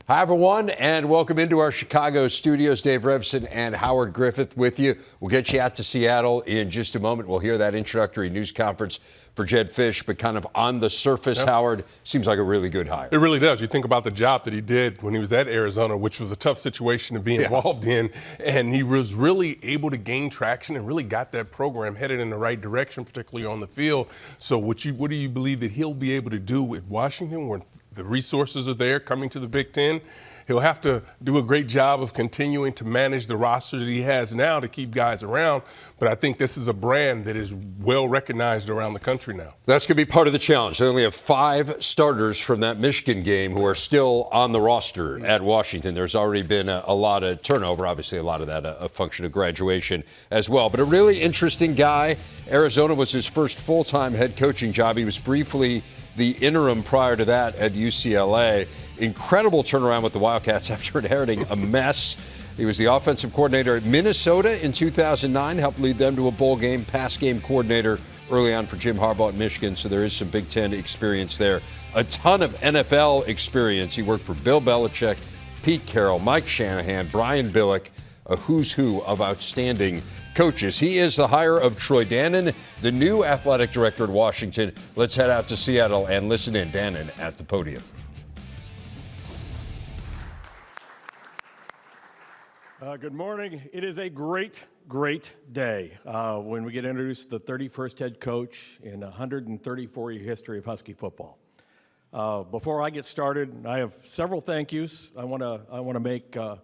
Hi, everyone, and welcome into our Chicago studios. Dave Revson and Howard Griffith with you. We'll get you out to Seattle in just a moment. We'll hear that introductory news conference for Jedd Fisch, but kind of on the surface, Howard, seems like a really good hire. It really does. You think about the job that he did when he was at Arizona, which was a tough situation to be involved in, and he was really able to gain traction and really got that program headed in the right direction, particularly on the field. So what do you believe that he'll be able to do with Washington when the resources are there coming to the Big Ten? He'll have to do a great job of continuing to manage the roster that he has now to keep guys around. But I think this is a brand that is well recognized around the country now. That's going to be part of the challenge. They only have 5 starters from that Michigan game who are still on the roster at Washington. There's already been a lot of turnover. Obviously, a lot of that a function of graduation as well. But a really interesting guy. Arizona was his first full-time head coaching job. He was briefly the interim prior to that at UCLA. Incredible turnaround with the Wildcats after inheriting a mess. He was the offensive coordinator at Minnesota in 2009, helped lead them to a bowl game, pass game coordinator early on for Jim Harbaugh at Michigan, so there is some Big Ten experience there. A ton of NFL experience. He worked for Bill Belichick, Pete Carroll, Mike Shanahan, Brian Billick, a who's who of outstanding coaches. He is the hire of Troy Dannen, the new athletic director at Washington. Let's head out to Seattle and listen in. Dannen at the podium. Good morning. It is a great day when we get introduced to the 31st head coach in a 134-year history of Husky football. Before I get started, I have several thank yous. I want to make. I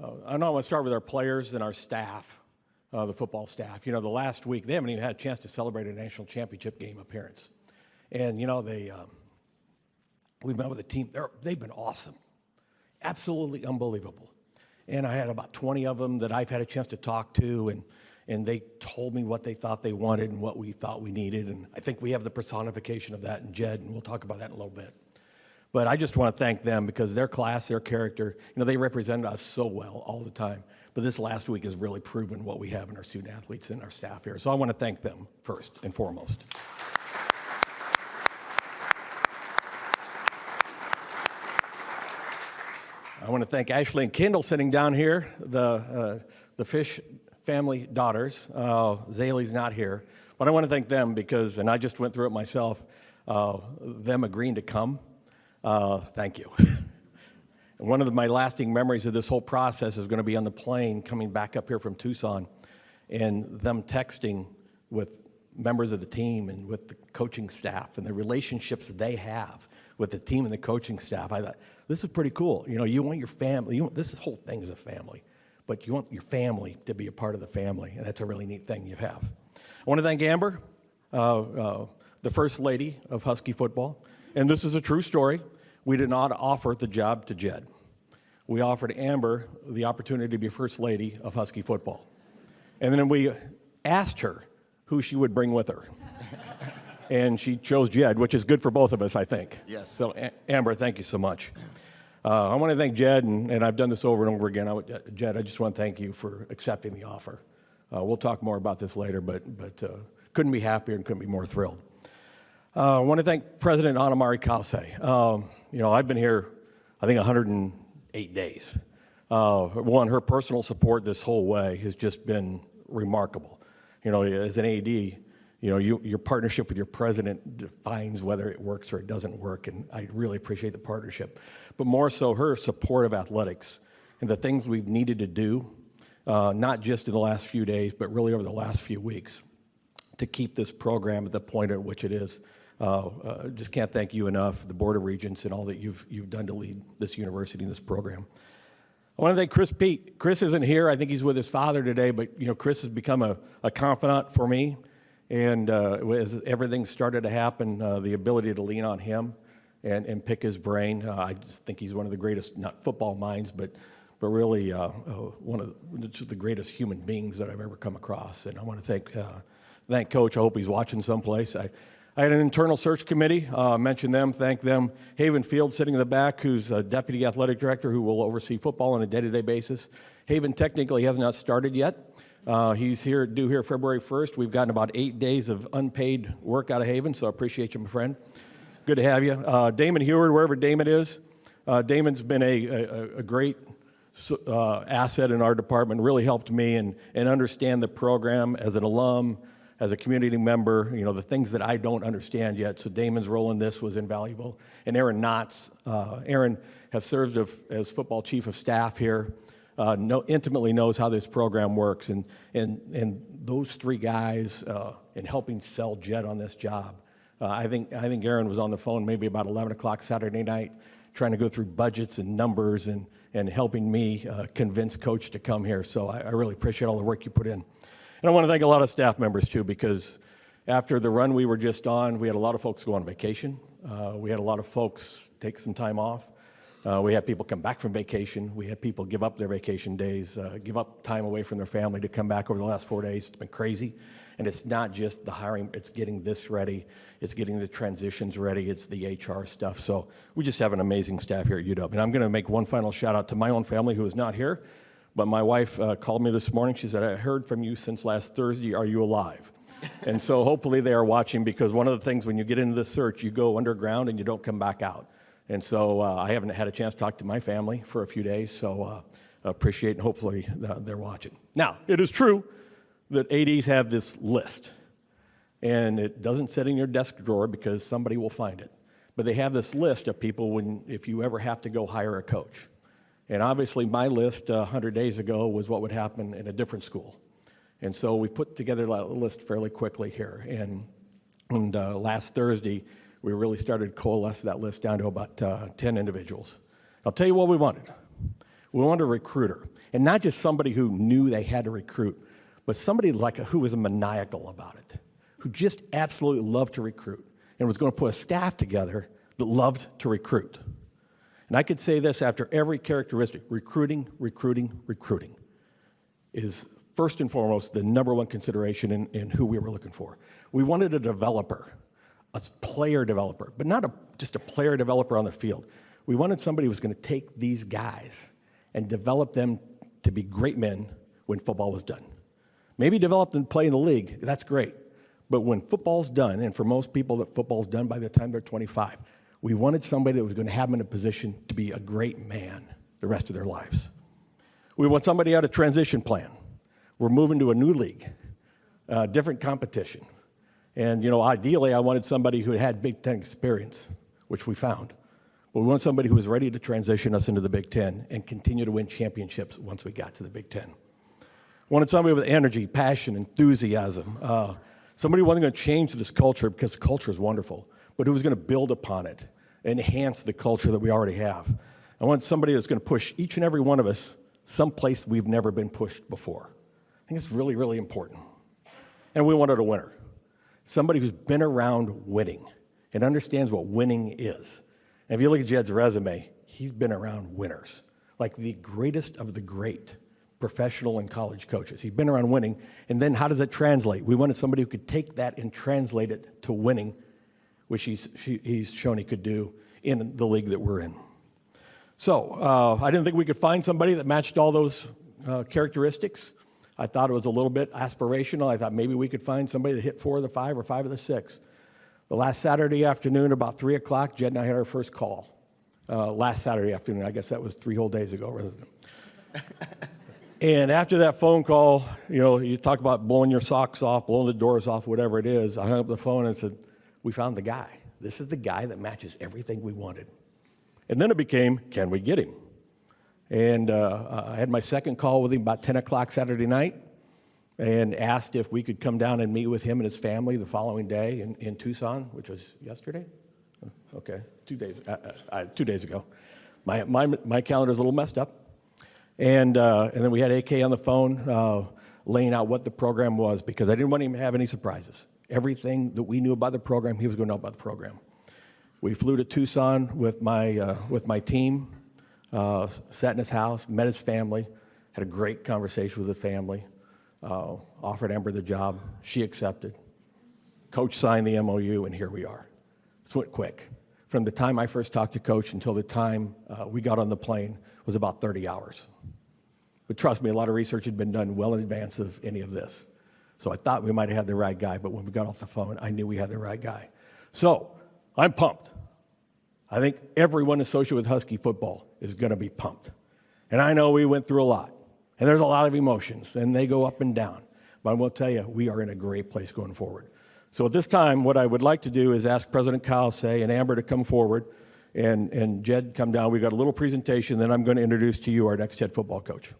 want to start with our players and our staff, the football staff. You know, the last week they haven't even had a chance to celebrate a national championship game appearance, and you know we met with a team. They've been awesome, absolutely unbelievable. And I had about 20 of them that I've had a chance to talk to, and they told me what they thought they wanted and what we thought we needed. And I think we have the personification of that in Jedd, and we'll talk about that in a little bit. But I just want to thank them because their class, their character, you know, they represented us so well all the time. But this last week has really proven what we have in our student athletes and our staff here. So I want to thank them first and foremost. I want to thank Ashley and Kendall sitting down here, the Fisch family daughters. Zaylee's not here, but I want to thank them because, and I just went through it myself, them agreeing to come. Thank you. And one of my lasting memories of this whole process is going to be on the plane coming back up here from Tucson, and them texting with members of the team and with the coaching staff and the relationships they have with the team and the coaching staff. I thought, this is pretty cool. You know, you want your family, this whole thing is a family, but you want your family to be a part of the family, and that's a really neat thing you have. I want to thank Amber, the first lady of Husky football, and this is a true story. We did not offer the job to Jedd. We offered Amber the opportunity to be first lady of Husky football. And then we asked her who she would bring with her. And she chose Jedd, which is good for both of us, I think. Yes. So, Amber, thank you so much. I want to thank Jedd, and I've done this over and over again. Jedd, I just want to thank you for accepting the offer. We'll talk more about this later, but couldn't be happier and couldn't be more thrilled. I want to thank President Anamari Kause. You know, I've been here, I think, 108 days. Her personal support this whole way has just been remarkable. You know, as an AD, you know, your partnership with your president defines whether it works or it doesn't work, and I really appreciate the partnership. But more so, her support of athletics and the things we've needed to do, not just in the last few days, but really over the last few weeks, to keep this program at the point at which it is. Just can't thank you enough, the Board of Regents, and all that you've done to lead this university and this program. I want to thank Chris Pete. Chris isn't here. I think he's with his father today, but you know, Chris has become a confidant for me. And as everything started to happen, the ability to lean on him and pick his brain, I just think he's one of the greatest, not football minds, but really one of just the greatest human beings that I've ever come across. And I want to thank Coach. I hope he's watching someplace. I had an internal search committee, mention them, thank them. Haven Field sitting in the back, who's a deputy athletic director who will oversee football on a day-to-day basis. Haven technically has not started yet. He's due here February 1st. We've gotten about 8 days of unpaid work out of Haven, so I appreciate you, my friend. Good to have you. Damon Heward, wherever Damon is, Damon's been a great asset in our department, really helped me and understand the program as an alum, as a community member, the things that I don't understand yet. So Damon's role in this was invaluable. And Aaron Knotts. Aaron has served as football chief of staff here, intimately knows how this program works. And those three guys in helping sell Jedd on this job. I think Aaron was on the phone maybe about 11 o'clock Saturday night trying to go through budgets and numbers and helping me convince Coach to come here. So I really appreciate all the work you put in. And I want to thank a lot of staff members, too, because after the run we were just on, we had a lot of folks go on vacation. We had a lot of folks take some time off. We had people come back from vacation. We had people give up their vacation days, give up time away from their family to come back over the last 4 days. It's been crazy. And it's not just the hiring, it's getting this ready. It's getting the transitions ready. It's the HR stuff. So we just have an amazing staff here at UW. And I'm going to make one final shout out to my own family who is not here. But my wife called me this morning. She said, I heard from you since last Thursday. Are you alive? And so hopefully they are watching, because one of the things when you get into the search, you go underground and you don't come back out. And so I haven't had a chance to talk to my family for a few days. So appreciate and hopefully they're watching. Now, it is true that ADs have this list. And it doesn't sit in your desk drawer because somebody will find it. But they have this list of people if you ever have to go hire a coach. And obviously my list 100 days ago was what would happen in a different school. And so we put together that list fairly quickly here. And last Thursday, we really started to coalesce that list down to about 10 individuals. I'll tell you what we wanted. We wanted a recruiter. And not just somebody who knew they had to recruit, but somebody who was maniacal about it, who just absolutely loved to recruit and was going to put a staff together that loved to recruit. And I could say this after every characteristic: recruiting is first and foremost the number one consideration in who we were looking for. We wanted a developer, a player developer, but not just a player developer on the field. We wanted somebody who was going to take these guys and develop them to be great men when football was done. Maybe develop them to play in the league, that's great. But when football's done, and for most people that football's done by the time they're 25, we wanted somebody that was going to have them in a position to be a great man the rest of their lives. We want somebody out of transition plan. We're moving to a new league, different competition. And, ideally, I wanted somebody who had Big Ten experience, which we found. But we want somebody who was ready to transition us into the Big Ten and continue to win championships once we got to the Big Ten. Wanted somebody with energy, passion, enthusiasm. Somebody who wasn't going to change this culture because the culture is wonderful, but who was going to build upon it, enhance the culture that we already have. I want somebody that's going to push each and every one of us someplace we've never been pushed before. I think it's really, really important. And we wanted a winner. Somebody who's been around winning and understands what winning is. And if you look at Jedd's resume, he's been around winners, like the greatest of the great professional and college coaches. He's been around winning. And then how does that translate? We wanted somebody who could take that and translate it to winning, which he's shown he could do in the league that we're in. So I didn't think we could find somebody that matched all those characteristics. I thought it was a little bit aspirational. I thought maybe we could find somebody that hit 4 of the 5 or 5 of the 6. The last Saturday afternoon, about 3 o'clock, Jedd and I had our first call. Last Saturday afternoon, I guess that was 3 whole days ago. And after that phone call, you talk about blowing your socks off, blowing the doors off, whatever it is. I hung up the phone and said, we found the guy. This is the guy that matches everything we wanted. And then it became, can we get him? And I had my second call with him about 10 o'clock Saturday night and asked if we could come down and meet with him and his family the following day in Tucson, which was yesterday? Okay, 2 days ago. My calendar's a little messed up. And then we had AK on the phone laying out what the program was, because I didn't want him to have any surprises. Everything that we knew about the program, he was going to know about the program. We flew to Tucson with my team, sat in his house, met his family, had a great conversation with the family, offered Amber the job. She accepted. Coach signed the MOU, and here we are. This went quick. From the time I first talked to Coach until the time we got on the plane was about 30 hours. But trust me, a lot of research had been done well in advance of any of this. So I thought we might have had the right guy, but when we got off the phone, I knew we had the right guy. So I'm pumped. I think everyone associated with Husky football is going to be pumped. And I know we went through a lot, and there's a lot of emotions, and they go up and down. But I will tell you, we are in a great place going forward. So at this time, what I would like to do is ask President Kalse and Amber to come forward, and Jedd come down. We've got a little presentation, then I'm going to introduce to you our next head football coach.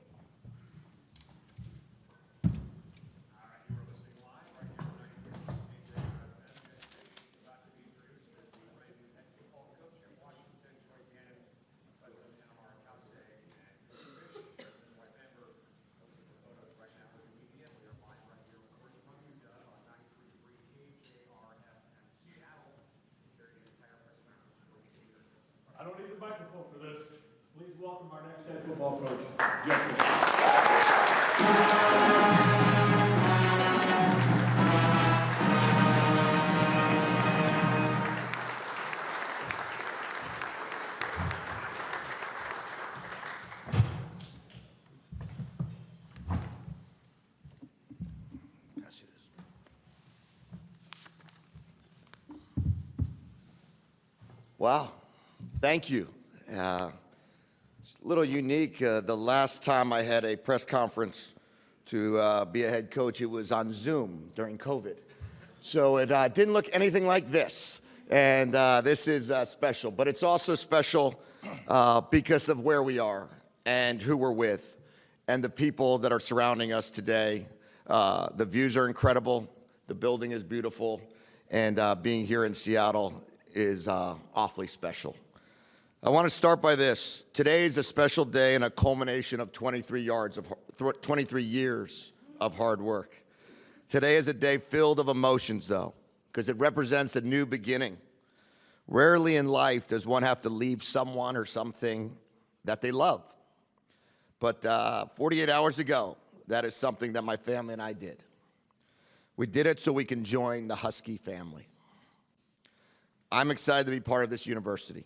I don't need the microphone for this. Please welcome our next head football coach, Jedd. Wow, thank you. It's a little unique. The last time I had a press conference to be a head coach, it was on Zoom during COVID. So it didn't look anything like this. And this is special. But it's also special because of where we are and who we're with and the people that are surrounding us today. The views are incredible. The building is beautiful. And being here in Seattle is awfully special. I want to start by this. Today is a special day and a culmination of 23 years of hard work. Today is a day filled of emotions, though, because it represents a new beginning. Rarely in life does one have to leave someone or something that they love. But 48 hours ago, that is something that my family and I did. We did it so we can join the Husky family. I'm excited to be part of this university.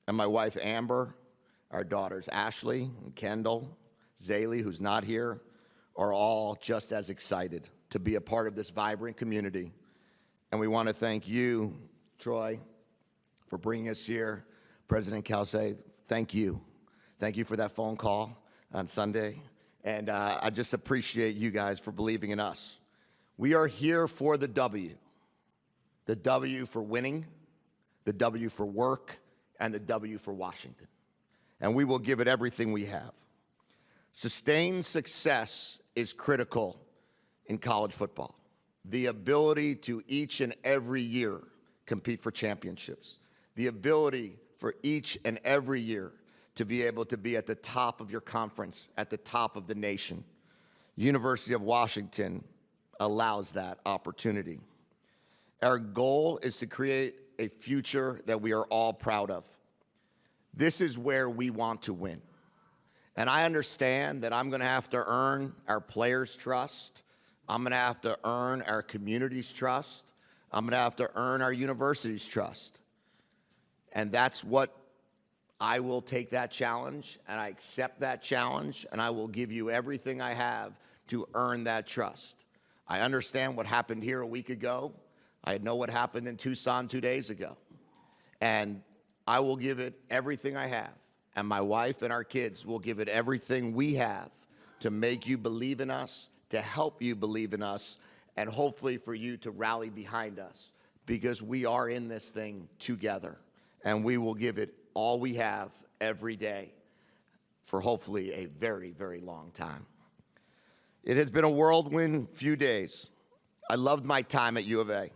And my wife, Amber, our daughters, Ashley and Kendall, Zaylee, who's not here, are all just as excited to be a part of this vibrant community. And we want to thank you, Troy, for bringing us here. President Kalse, thank you. Thank you for that phone call on Sunday. And I just appreciate you guys for believing in us. We are here for the W. The W for winning, the W for work, and the W for Washington. And we will give it everything we have. Sustained success is critical in college football. The ability to each and every year compete for championships. The ability for each and every year to be able to be at the top of your conference, at the top of the nation. University of Washington allows that opportunity. Our goal is to create a future that we are all proud of. This is where we want to win. And I understand that I'm going to have to earn our players' trust. I'm going to have to earn our community's trust. I'm going to have to earn our university's trust. And that's what I will take that challenge, and I accept that challenge, and I will give you everything I have to earn that trust. I understand what happened here a week ago. I know what happened in Tucson 2 days ago. And I will give it everything I have. And my wife and our kids will give it everything we have to make you believe in us, to help you believe in us, and hopefully for you to rally behind us, because we are in this thing together. And we will give it all we have every day for hopefully a very, very long time. It has been a whirlwind few days. I loved my time at U of A.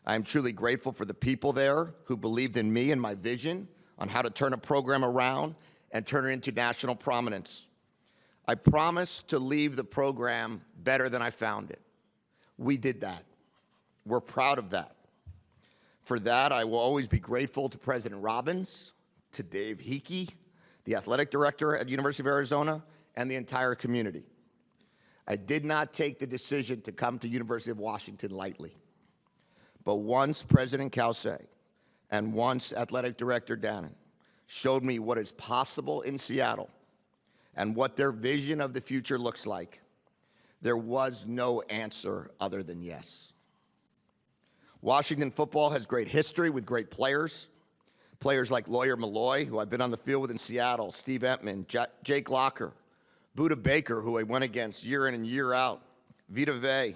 I am truly grateful for the people there who believed in me and my vision on how to turn a program around and turn it into national prominence. I promised to leave the program better than I found it. We did that. We're proud of that. For that, I will always be grateful to President Robbins, to Dave Hickey, the athletic director at University of Arizona, and the entire community. I did not take the decision to come to University of Washington lightly. But once President Kalse and once Athletic Director Dannon showed me what is possible in Seattle and what their vision of the future looks like, there was no answer other than yes. Washington football has great history with great players, Players like Lawyer Malloy, who I've been on the field with in Seattle, Steve Entman, Jake Locker, Buda Baker, who I went against year in and year out, Vita Vey,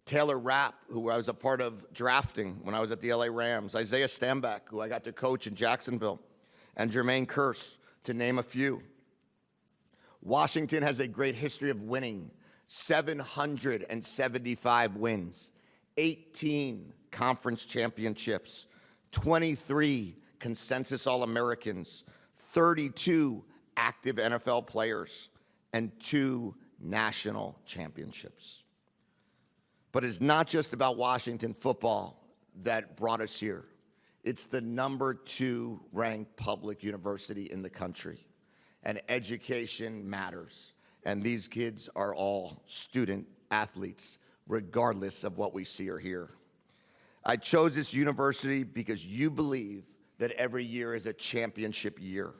Taylor Rapp, who I was a part of drafting when I was at the LA Rams, Isaiah Stanback, who I got to coach in Jacksonville, and Jermaine Kearse, to name a few. Washington has a great history of winning, 775 wins, 18 conference championships, 23 consensus All-Americans, 32 active NFL players, and 2 national championships. But it's not just about Washington football that brought us here. It's the #2 ranked public university in the country. And education matters. And these kids are all student athletes, regardless of what we see or hear. I chose this university because you believe that every year is a championship year.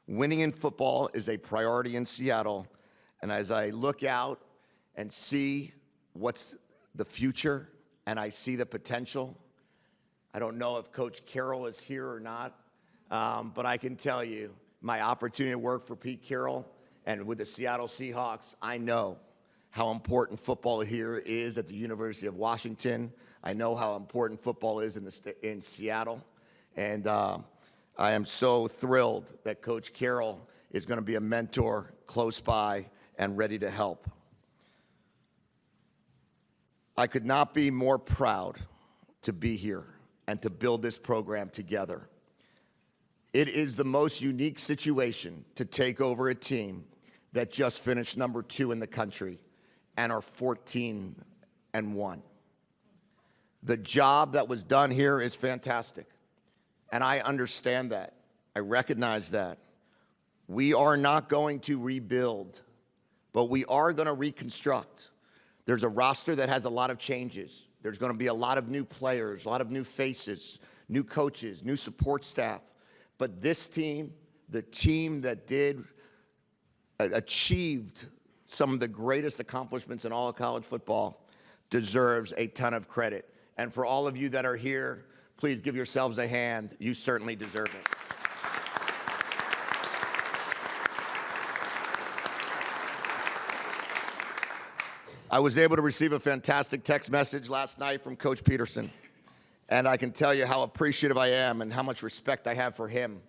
Winning in football is a priority in Seattle. And as I look out and see what's the future, and I see the potential. I don't know if Coach Carroll is here or not, but I can tell you, my opportunity to work for Pete Carroll and with the Seattle Seahawks, I know how important football here is at the University of Washington. I know how important football is in Seattle, and I am so thrilled that Coach Carroll is going to be a mentor close by and ready to help. I could not be more proud to be here and to build this program together. It is the most unique situation to take over a team that just finished #2 in the country and are 14-1. The job that was done here is fantastic, and I understand that. I recognize that. We are not going to rebuild, but we are going to reconstruct. There's a roster that has a lot of changes. There's going to be a lot of new players, a lot of new faces, new coaches, new support staff. But this team, the team that achieved some of the greatest accomplishments in all of college football, deserves a ton of credit. And for all of you that are here, please give yourselves a hand. You certainly deserve it. I was able to receive a fantastic text message last night from Coach Peterson, and I can tell you how appreciative I am and how much respect I have for him,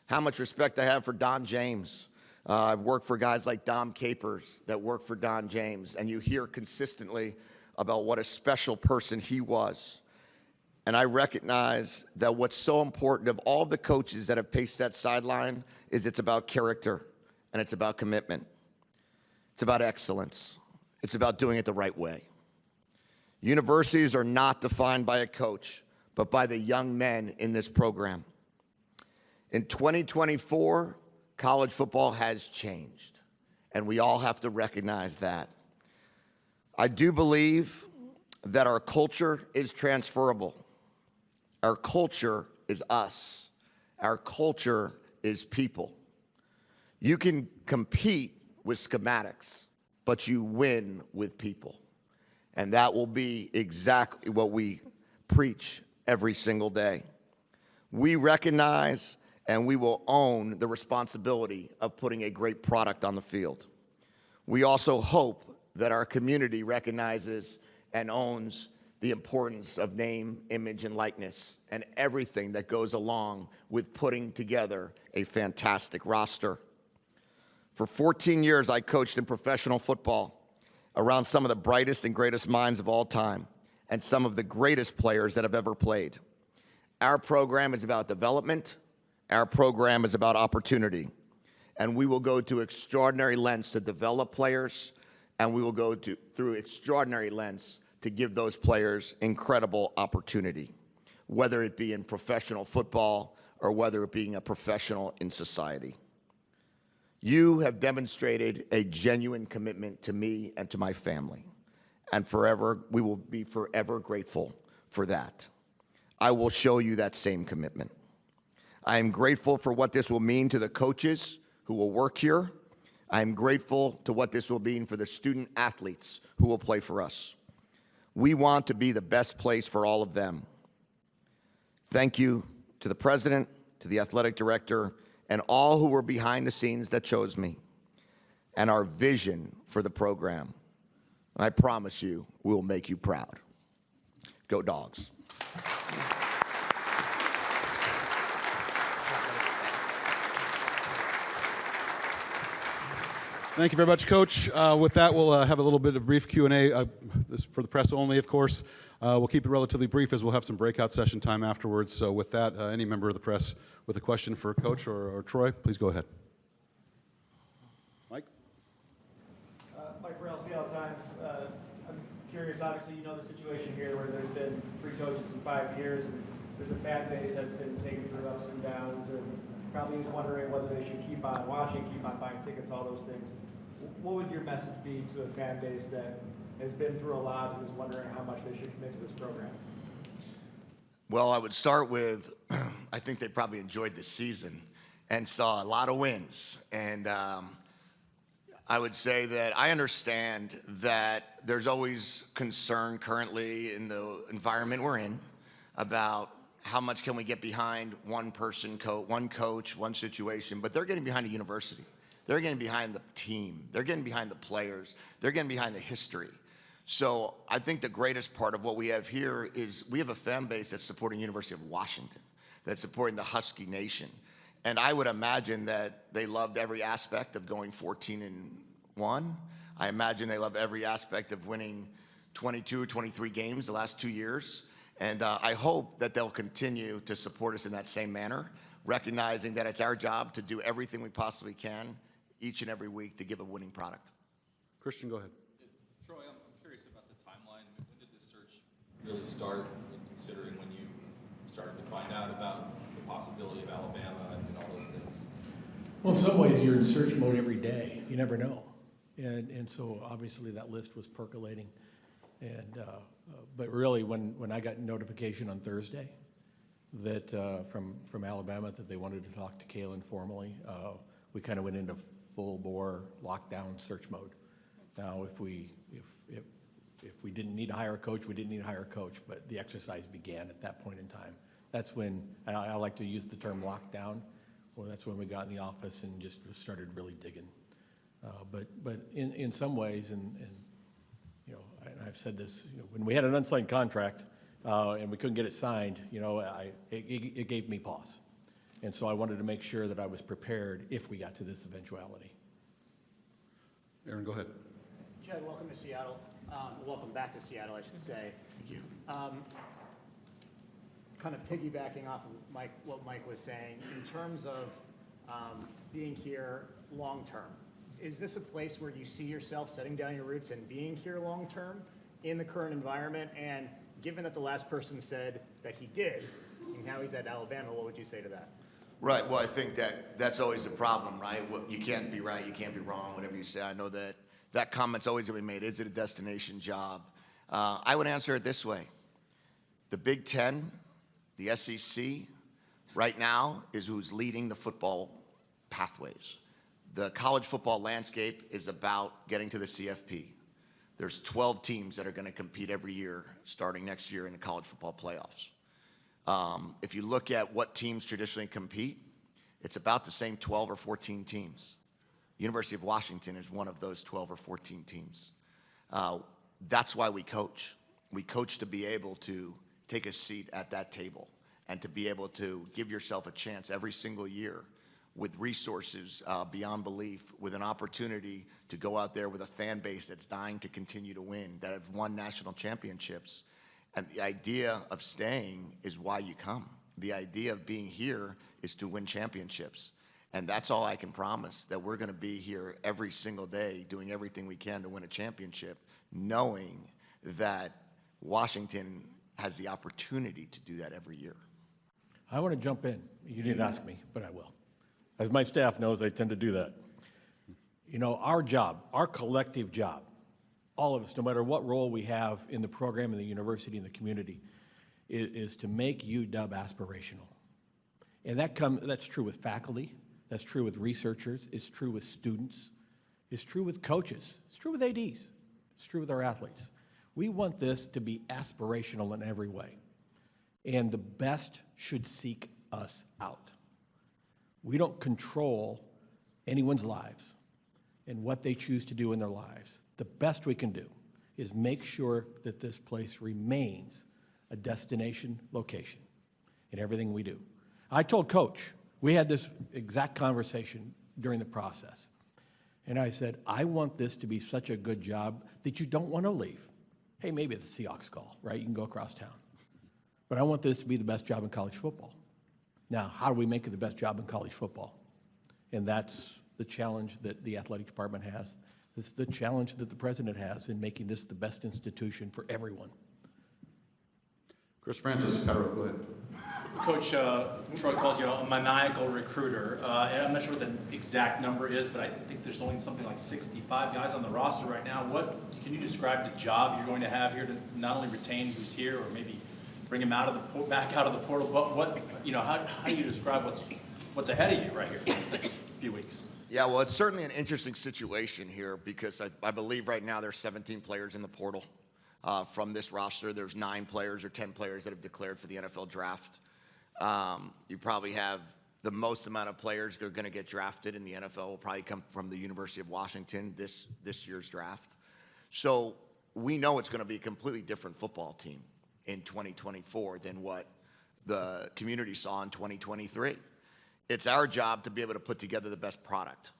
how much respect I have for Don James. I've worked for guys like Dom Capers that work for Don James, and you hear consistently about what a special person he was. And I recognize that what's so important of all the coaches that have paced that sideline is it's about character and it's about commitment. It's about excellence. It's about doing it the right way. Universities are not defined by a coach, but by the young men in this program. In 2024, college football has changed, and we all have to recognize that. I do believe that our culture is transferable. Our culture is us. Our culture is people. You can compete with schematics, but you win with people. And that will be exactly what we preach every single day. We recognize and we will own the responsibility of putting a great product on the field. We also hope that our community recognizes and owns the importance of name, image, and likeness, and everything that goes along with putting together a fantastic roster. For 14 years, I coached in professional football around some of the brightest and greatest minds of all time and some of the greatest players that have ever played. Our program is about development. Our program is about opportunity. And we will go to extraordinary lengths to develop players, and we will go through extraordinary lengths to give those players incredible opportunity, whether it be in professional football or whether it being a professional in society. You have demonstrated a genuine commitment to me and to my family, and we will be forever grateful for that. I will show you that same commitment. I am grateful for what this will mean to the coaches who will work here. I am grateful to what this will mean for the student athletes who will play for us. We want to be the best place for all of them. Thank you to the president, to the athletic director, and all who were behind the scenes that chose me, and our vision for the program. I promise you, we will make you proud. Go Dogs. Thank you very much, Coach. With that, we'll have a little bit of brief Q&A. This for the press only, of course. We'll keep it relatively brief as we'll have some breakout session time afterwards. So with that, any member of the press with a question for Coach or Troy, please go ahead. Mike? Mike Farrell, Seattle Times. I'm curious, obviously you know the situation here where there's been 3 coaches in 5 years, and there's a fan base that's been taken through ups and downs, and probably is wondering whether they should keep on watching, keep on buying tickets, all those things. What would your message be to a fan base that has been through a lot and is wondering how much they should commit to this program? Well, I would start with, I think they probably enjoyed the season and saw a lot of wins. And I would say that I understand that there's always concern currently in the environment we're in about how much can we get behind one person, one coach, one situation, but they're getting behind a university. They're getting behind the team. They're getting behind the players. They're getting behind the history. So I think the greatest part of what we have here is we have a fan base that's supporting University of Washington, that's supporting the Husky Nation. And I would imagine that they loved every aspect of going 14-1. I imagine they love every aspect of winning 22 or 23 games the last 2 years. And I hope that they'll continue to support us in that same manner, recognizing that it's our job to do everything we possibly can each and every week to give a winning product. Christian, go ahead. Troy, I'm curious about the timeline. When did this search really start, considering when you started to find out about the possibility of Alabama and all those things? Well, in some ways, you're in search mode every day. You never know. And so obviously that list was percolating. And but really, when I got notification on Thursday that from Alabama that they wanted to talk to Kalen formally, we kind of went into full-bore lockdown search mode. Now, if we didn't need to hire a coach, we didn't need to hire a coach, but the exercise began at that point in time. That's when I like to use the term lockdown. Well, that's when we got in the office and just started really digging. But in some ways, and you know, and I've said this, you know, when we had an unsigned contract and we couldn't get it signed, you know, it gave me pause. And so I wanted to make sure that I was prepared if we got to this eventuality. Aaron, go ahead. Jedd, welcome to Seattle. Welcome back to Seattle, I should say. Thank you. Kind of piggybacking off of what Mike was saying, in terms of being here long term, is this a place where you see yourself setting down your roots and being here long term in the current environment? And given that the last person said that he did, and now he's at Alabama, what would you say to that? Right. Well, I think that's always the problem, right? You can't be right, you can't be wrong, whatever you say. I know that comment's always going to be made. Is it a destination job? I would answer it this way. The Big Ten, the SEC, right now is who's leading the football pathways. The college football landscape is about getting to the CFP. There's 12 teams that are going to compete every year starting next year in the college football playoffs. If you look at what teams traditionally compete, it's about the same 12 or 14 teams. University of Washington is one of those 12 or 14 teams. That's why we coach. We coach to be able to take a seat at that table and to be able to give yourself a chance every single year with resources beyond belief, with an opportunity to go out there with a fan base that's dying to continue to win, that have won national championships. And the idea of staying is why you come. The idea of being here is to win championships. And that's all I can promise, that we're going to be here every single day doing everything we can to win a championship, knowing that Washington has the opportunity to do that every year. I want to jump in. You didn't ask me, but I will. As my staff knows, I tend to do that. You know, our job, our collective job, all of us, no matter what role we have in the program, in the university, in the community, is to make UW aspirational. And that's true with faculty, that's true with researchers, it's true with students, it's true with coaches, it's true with ADs, it's true with our athletes. We want this to be aspirational in every way. And the best should seek us out. We don't control anyone's lives and what they choose to do in their lives. The best we can do is make sure that this place remains a destination location in everything we do. I told Coach, we had this exact conversation during the process. And I said, I want this to be such a good job that you don't want to leave. Hey, maybe it's a Seahawks call, right? You can go across town. But I want this to be the best job in college football. Now, how do we make it the best job in college football? And that's the challenge that the athletic department has. This is the challenge that the president has in making this the best institution for everyone. Chris Francis, Federal, go ahead. Coach, Troy called you a maniacal recruiter, and I'm not sure what the exact number is, but I think there's only something like 65 guys on the roster right now. What can you describe the job you're going to have here to not only retain who's here, or maybe bring him back out of the portal? But how do you describe what's ahead of you right here in this next few weeks? Yeah, well, it's certainly an interesting situation here because I believe right now there's 17 players in the portal. From this roster, there's 9 players or 10 players that have declared for the NFL draft. You probably have the most amount of players that are going to get drafted in the NFL will probably come from the University of Washington this year's draft. So we know it's going to be a completely different football team in 2024 than what the community saw in 2023. It's our job to be able to put together the best product.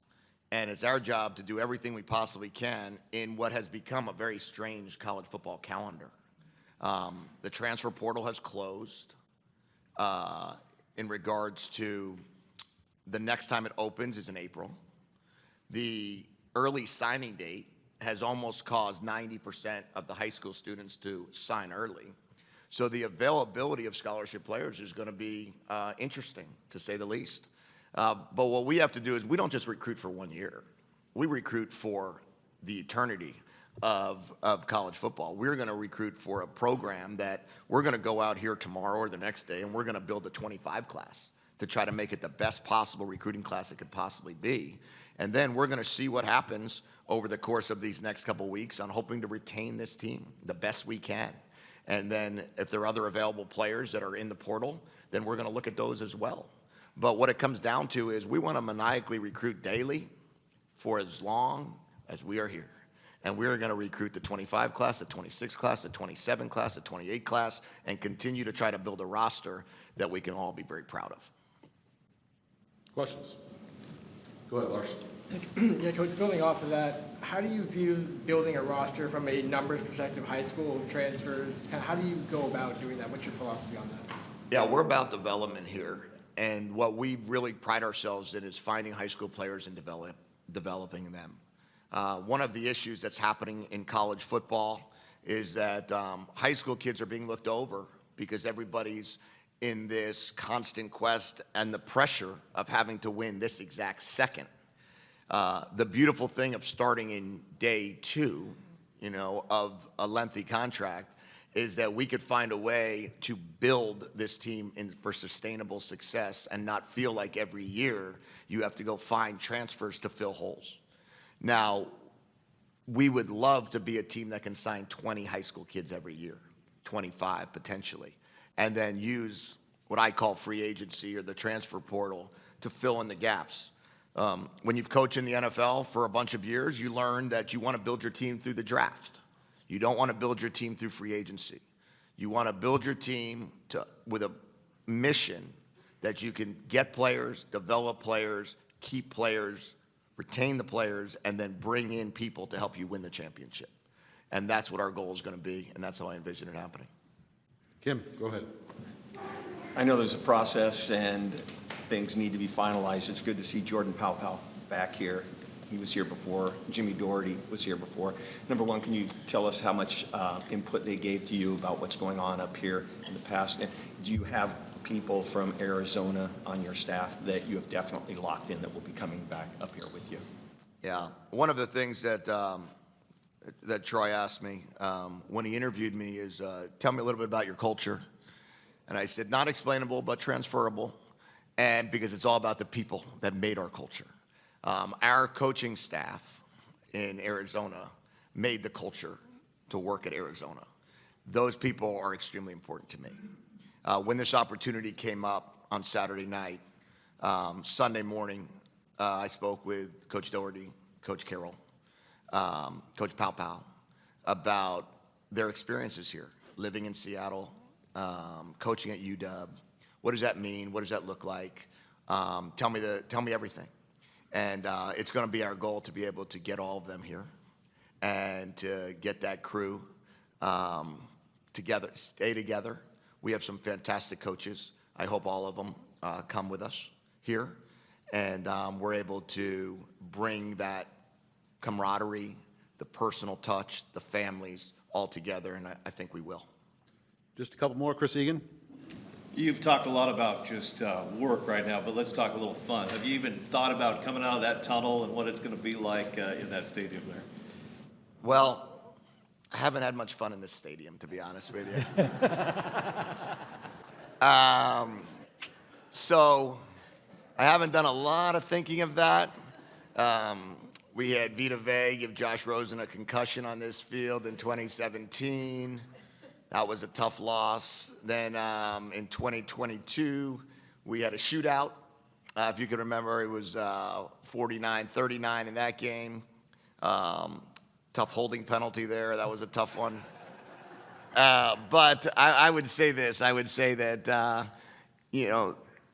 And it's our job to do everything we possibly can in what has become a very strange college football calendar. The transfer portal has closed in regards to the next time it opens is in April. The early signing date has almost caused 90% of the high school students to sign early. So the availability of scholarship players is going to be interesting, to say the least. But what we have to do is we don't just recruit for 1 year. We recruit for the eternity of college football. We're going to recruit for a program that we're going to go out here tomorrow or the next day, and we're going to build a 25 class to try to make it the best possible recruiting class it could possibly be. And then we're going to see what happens over the course of these next couple weeks on hoping to retain this team the best we can. And then if there are other available players that are in the portal, then we're going to look at those as well. But what it comes down to is we want to maniacally recruit daily for as long as we are here. And we're going to recruit the 25 class, the 26 class, the 27 class, the 28 class, and continue to try to build a roster that we can all be very proud of. Questions? Go ahead, Lars. Yeah, Coach, building off of that, how do you view building a roster from a numbers perspective, high school transfers? How do you go about doing that? What's your philosophy on that? Yeah, we're about development here. And what we really pride ourselves in is finding high school players and developing them. One of the issues that's happening in college football is that high school kids are being looked over because everybody's in this constant quest and the pressure of having to win this exact second. The beautiful thing of starting in day 2, of a lengthy contract is that we could find a way to build this team for sustainable success and not feel like every year you have to go find transfers to fill holes. Now, we would love to be a team that can sign 20 high school kids every year, 25 potentially, and then use what I call free agency or the transfer portal to fill in the gaps. When you've coached in the NFL for a bunch of years, you learn that you want to build your team through the draft. You don't want to build your team through free agency. You want to build your team with a mission that you can get players, develop players, keep players, retain the players, and then bring in people to help you win the championship. And that's what our goal is going to be, and that's how I envision it happening. Kim, go ahead. I know there's a process and things need to be finalized. It's good to see Jordan Paopao back here. He was here before. Jimmy Doherty was here before. Number one, can you tell us how much input they gave to you about what's going on up here in the past? And do you have people from Arizona on your staff that you have definitely locked in that will be coming back up here with you? Yeah, one of the things that Troy asked me when he interviewed me is, tell me a little bit about your culture. And I said, not explainable, but transferable. And because it's all about the people that made our culture. Our coaching staff in Arizona made the culture to work at Arizona. Those people are extremely important to me. When this opportunity came up on Saturday night, Sunday morning, I spoke with Coach Doherty, Coach Carroll, Coach Pow about their experiences here, living in Seattle, coaching at UW. What does that mean? What does that look like? Tell me everything. And it's going to be our goal to be able to get all of them here and to get that crew together, stay together. We have some fantastic coaches. I hope all of them come with us here, and we're able to bring that camaraderie, the personal touch, the families all together, and I think we will. Just a couple more, Chris Egan. You've talked a lot about just work right now, but let's talk a little fun. Have you even thought about coming out of that tunnel and what it's going to be like in that stadium there? Well, I haven't had much fun in this stadium, to be honest with you. So I haven't done a lot of thinking of that. We had Vita Vea give Josh Rosen a concussion on this field in 2017. That was a tough loss. Then in 2022, we had a shootout. If you can remember, it was 49-39 in that game. Tough holding penalty there. That was a tough one. But I would say this. I would say that,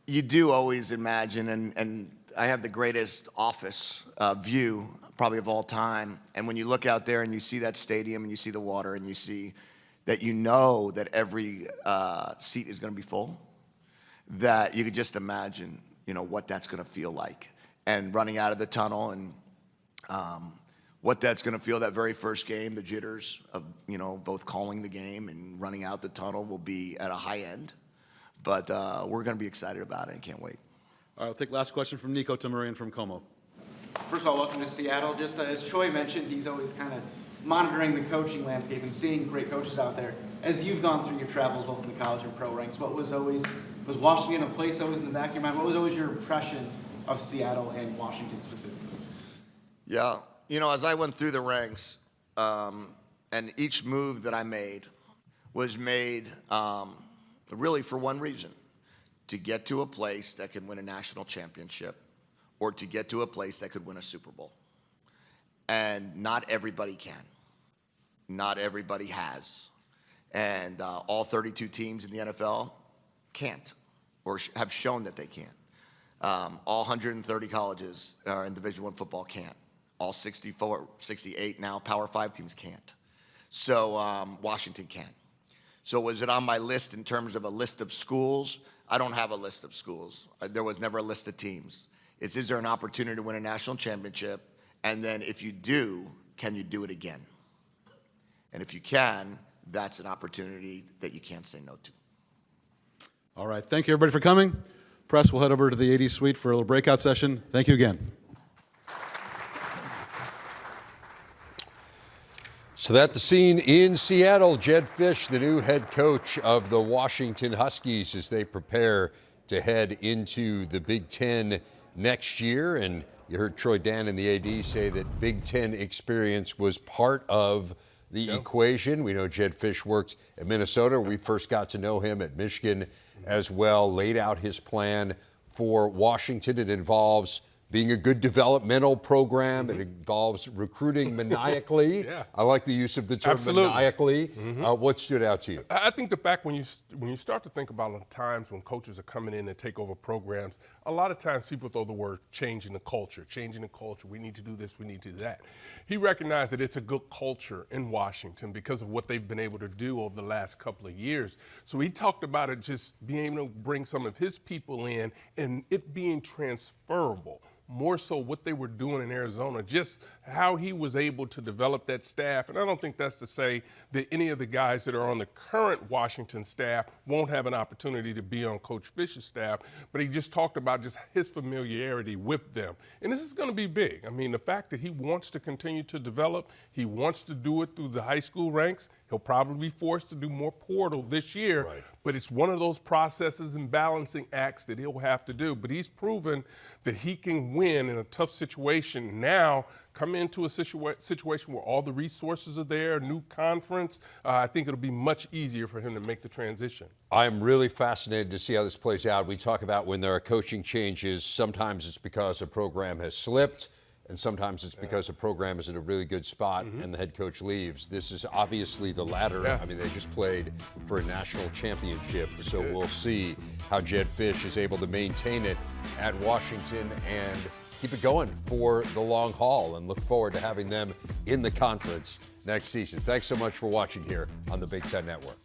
you do always imagine, and I have the greatest office view probably of all time. And when you look out there and you see that stadium and you see the water and you see that that every seat is going to be full, that you could just imagine, what that's going to feel like. And running out of the tunnel and what that's going to feel that very first game, the jitters of, both calling the game and running out the tunnel will be at a high end. But we're going to be excited about it and can't wait. All right, I'll take last question from Nico Tamarian from Como. First of all, welcome to Seattle. Just as Troy mentioned, he's always kind of monitoring the coaching landscape and seeing great coaches out there. As you've gone through your travels both in the college and pro ranks, was Washington a place always in the back of your mind? What was always your impression of Seattle and Washington specifically? Yeah, as I went through the ranks, and each move that I made was made really for one reason: to get to a place that could win a national championship or to get to a place that could win a Super Bowl. And not everybody can. Not everybody has. And all 32 teams in the NFL can't or have shown that they can't. All 130 colleges in Division I football can't. All 68 now Power 5 teams can't. So Washington can. So was it on my list in terms of a list of schools? I don't have a list of schools. There was never a list of teams. It's, is there an opportunity to win a national championship? And then if you do, can you do it again? And if you can, that's an opportunity that you can't say no to. All right, thank you everybody for coming. Press, we'll head over to the AD suite for a little breakout session. Thank you again. So that's the scene in Seattle. Jedd Fisch, the new head coach of the Washington Huskies, as they prepare to head into the Big Ten next year. And you heard Troy Dan and the AD say that Big Ten experience was part of the equation. We know Jedd Fisch worked at Minnesota. We first got to know him at Michigan as well, laid out his plan for Washington. It involves being a good developmental program. It involves recruiting maniacally. I like the use of the term maniacally. What stood out to you? I think the fact when you start to think about the times when coaches are coming in and take over programs, a lot of times people throw the word changing the culture. We need to do this, we need to do that. He recognized that it's a good culture in Washington because of what they've been able to do over the last couple of years. So he talked about it just being able to bring some of his people in and it being transferable. More so what they were doing in Arizona, just how he was able to develop that staff. And I don't think that's to say that any of the guys that are on the current Washington staff won't have an opportunity to be on Coach Fisch's staff, but he just talked about just his familiarity with them. And this is going to be big. I mean, the fact that he wants to continue to develop, he wants to do it through the high school ranks. He'll probably be forced to do more portal this year, But it's one of those processes and balancing acts that he'll have to do. But he's proven that he can win in a tough situation. Now, come into a situation where all the resources are there, new conference, I think it'll be much easier for him to make the transition. I'm really fascinated to see how this plays out. We talk about when there are coaching changes, sometimes it's because a program has slipped, and sometimes it's because a program is in a really good spot and the head coach leaves. This is obviously the latter. Yes. I mean, they just played for a national championship, so we'll see how Jedd Fisch is able to maintain it at Washington and keep it going for the long haul, and look forward to having them in the conference next season. Thanks so much for watching here on the Big Ten Network.